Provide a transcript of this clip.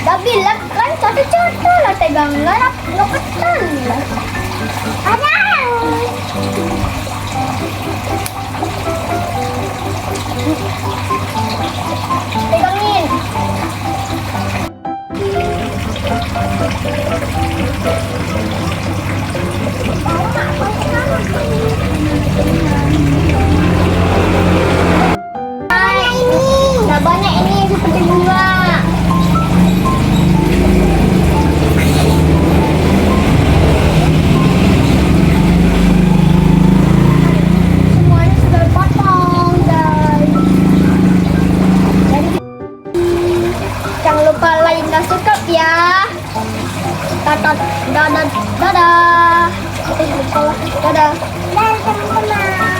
Dah bilang kan contoh-contoh lah tegangan noketan lah. Ada. Pegangin. Nah, banyak ini seperti bunga. Semuanya sudah potong, guys. Jadi jangan lupa like dan subscribe ya. Dadah, dadah, dadah. Lupa lah, dadah. Dadah teman-teman.